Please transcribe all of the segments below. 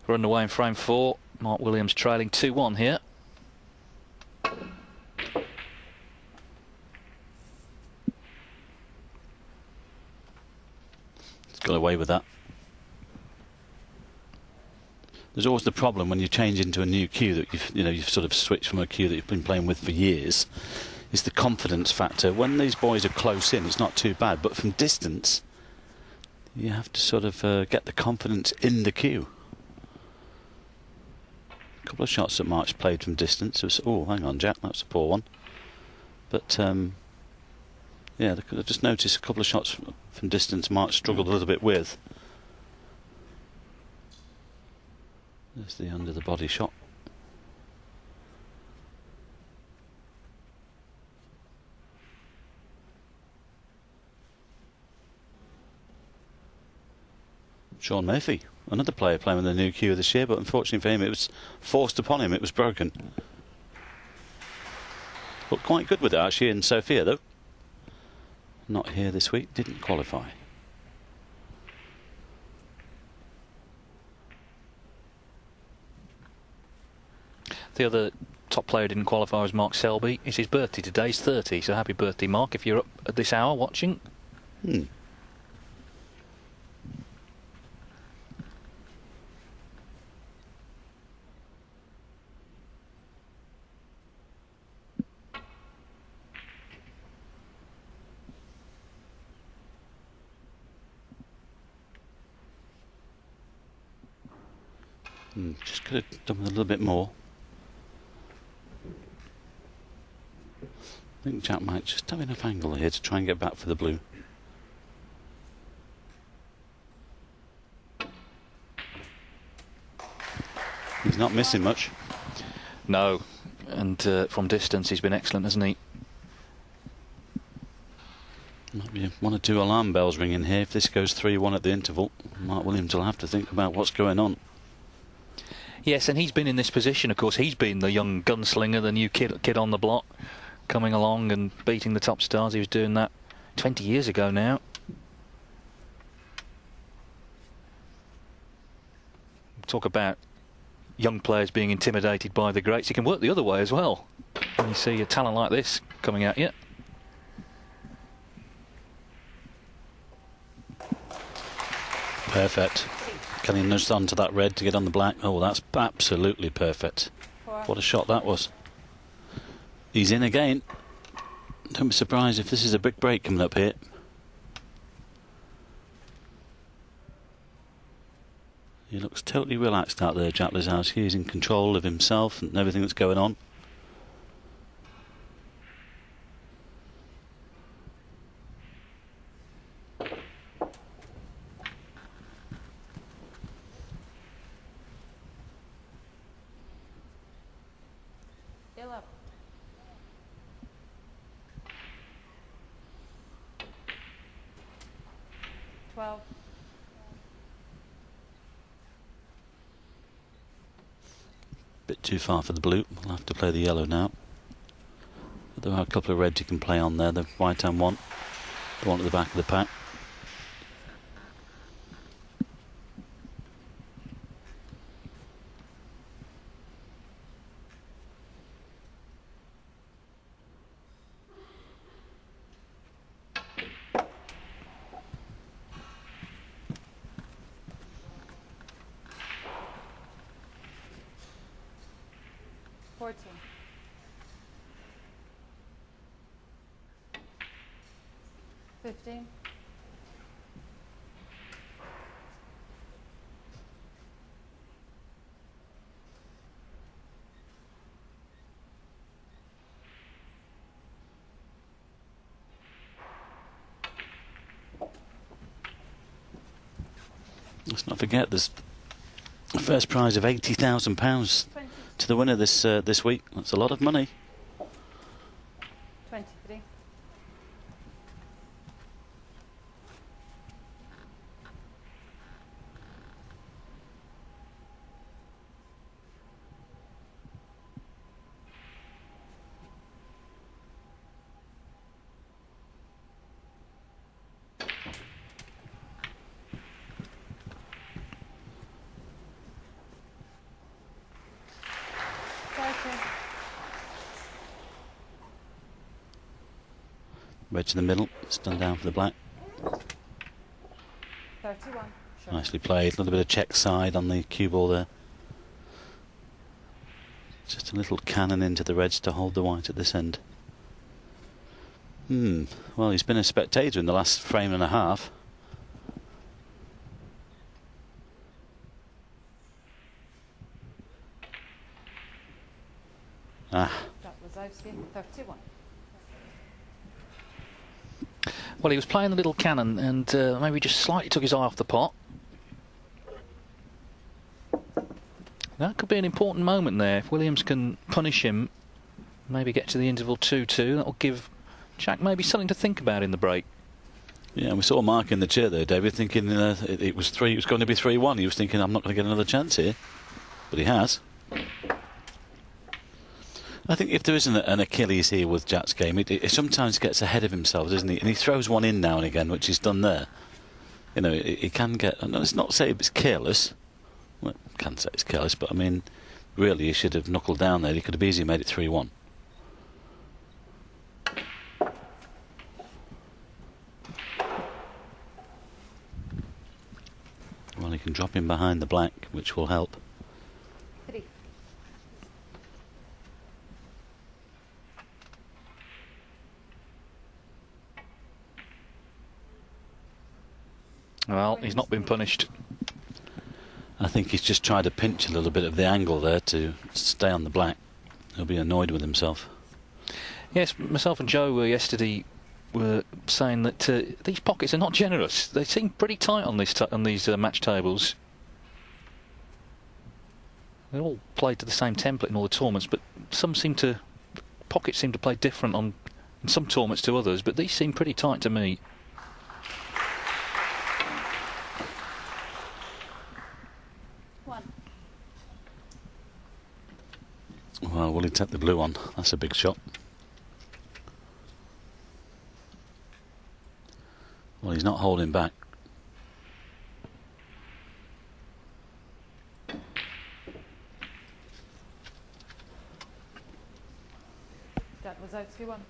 We're underway in frame 4. Mark Williams trailing 2-1 here. He's got away with that. There's always the problem when you change into a new cue that you've sort of switched from a cue that you've been playing with for years. Is the confidence factor. When these boys are close in, it's not too bad, but from distance, you have to sort of get the confidence in the cue. A couple of shots that Mark's played from distance. It was, oh, hang on, Jack, that's a poor one. But yeah, I just noticed a couple of shots from distance Mark struggled a little bit with. There's the under the body shot. Sean Murphy, another player playing with a new cue this year, but unfortunately for him it was forced upon him, it was broken. But quite good with it actually in Sofia though. Not here this week, didn't qualify. The other top player who didn't qualify was Mark Selby. It's his birthday today, he's 30, so happy birthday Mark if you're up at this hour watching. Just could have done with a little bit more. I think Jack might just have enough angle here to try and get back for the blue. He's not missing much. No, and from distance he's been excellent, hasn't he? Might be one or two alarm bells ringing here. If this goes 3-1 at the interval, Mark Williams will have to think about what's going on. Yes, and he's been in this position, of course. He's been the young gunslinger, the new kid on the block, coming along and beating the top stars. He was doing that 20 years ago now. Talk about young players being intimidated by the greats. It can work the other way as well. When you see a talent like this coming at you. Perfect. Can he nudge onto that red to get on the black? Oh, that's absolutely perfect. What a shot that was. He's in again. Don't be surprised if this is a big break coming up here. He looks totally relaxed out there, Jack Lisowski. He's in control of himself and everything that's going on. Up. Bit too far for the blue. We'll have to play the yellow now. But there are a couple of reds you can play on there. The white and one. The one at the back of the pack. Let's not forget there's a first prize of £80,000 to the winner this week. That's a lot of money. 23. Red to the middle. It's done down for the black. 31. Sure. Nicely played. A little bit of check side on the cue ball there. Just a little cannon into the reds to hold the white at this end. Well, he's been a spectator in the last frame and a half. That was Lisowski. 31. Well, he was playing the little cannon and maybe just slightly took his eye off the pot. That could be an important moment there. If Williams can punish him, maybe get to the interval 2-2, that'll give Jack maybe something to think about in the break. Yeah, we saw Mark in the chair there, David, thinking it was going to be 3-1. He was thinking, I'm not going to get another chance here, but he has. I think if there isn't an Achilles here with Jack's game, it sometimes gets ahead of himself, doesn't he? And he throws one in now and again, which he's done there. You know, he can get. No, it's not say it's careless. Well, I can't say it's careless, but I mean, really, he should have knuckled down there. He could have easily made it 3-1. Well, he can drop him behind the black, which will help. 3. Well, he's not been punished. I think he's just tried to pinch a little bit of the angle there to stay on the black. He'll be annoyed with himself. Yes, myself and Joe yesterday were saying that these pockets are not generous. They seem pretty tight on these match tables. They're all played to the same template in all the tournaments, but pockets seem to play different in some tournaments to others, but these seem pretty tight to me. Well, will he take the blue on? That's a big shot. Well, he's not holding back. That was Lisowski 1.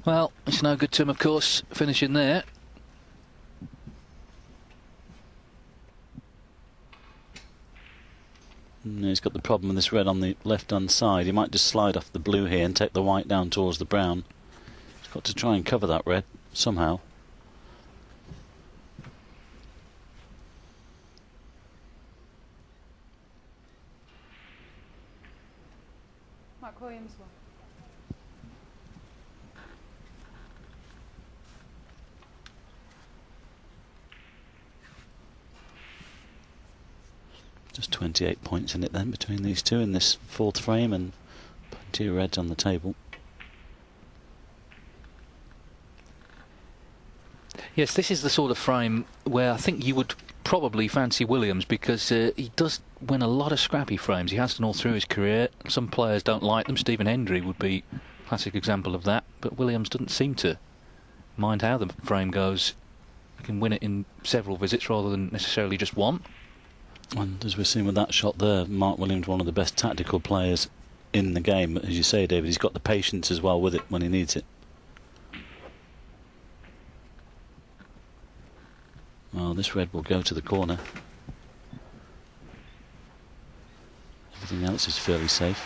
Well, it's no good to him, of course, finishing there. He's got the problem with this red on the left-hand side. He might just slide off the blue here and take the white down towards the brown. He's got to try and cover that red somehow. Mark Williams 1. Just 28 points in it then between these two in this fourth frame, and plenty of reds on the table. Yes, this is the sort of frame where I think you would probably fancy Williams, because he does win a lot of scrappy frames. He has done all through his career. Some players don't like them. Stephen Hendry would be a classic example of that, but Williams doesn't seem to mind how the frame goes. He can win it in several visits rather than necessarily just one. And as we've seen with that shot there, Mark Williams, one of the best tactical players in the game. As you say, David, he's got the patience as well with it when he needs it. Well, this red will go to the corner. Everything else is fairly safe.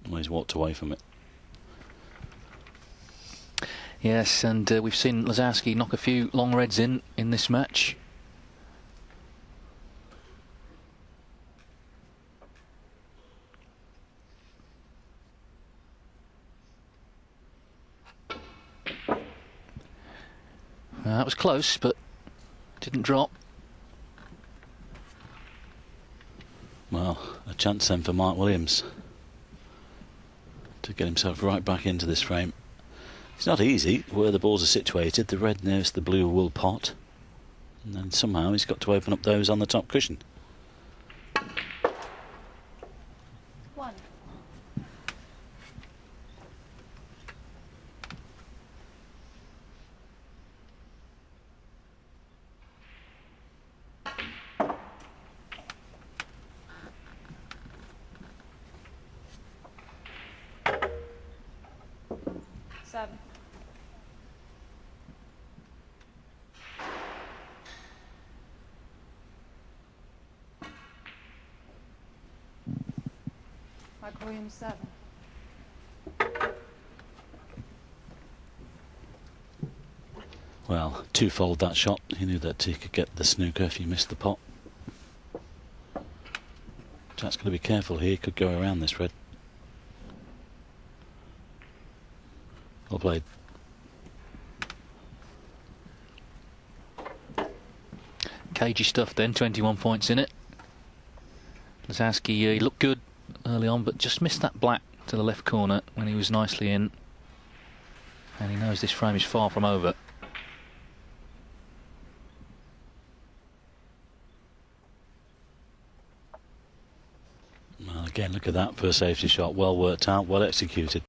Well, he's walked away from it. Yes, and we've seen Lisowski knock a few long reds in this match. That was close, but didn't drop. Well, a chance then for Mark Williams to get himself right back into this frame. It's not easy where the balls are situated. The red nearest the blue wool pot. And then somehow he's got to open up those on the top cushion. 1. Seven. Mike Williams 7. Well, twofold that shot. He knew that he could get the snooker if he missed the pot. Jack's got to be careful here. He could go around this red. Well played. Cagey stuff then, 21 points in it. Lisowski, he looked good early on, but just missed that black to the left corner when he was nicely in. And he knows this frame is far from over. Well, again, look at that for a safety shot. Well worked out, well executed.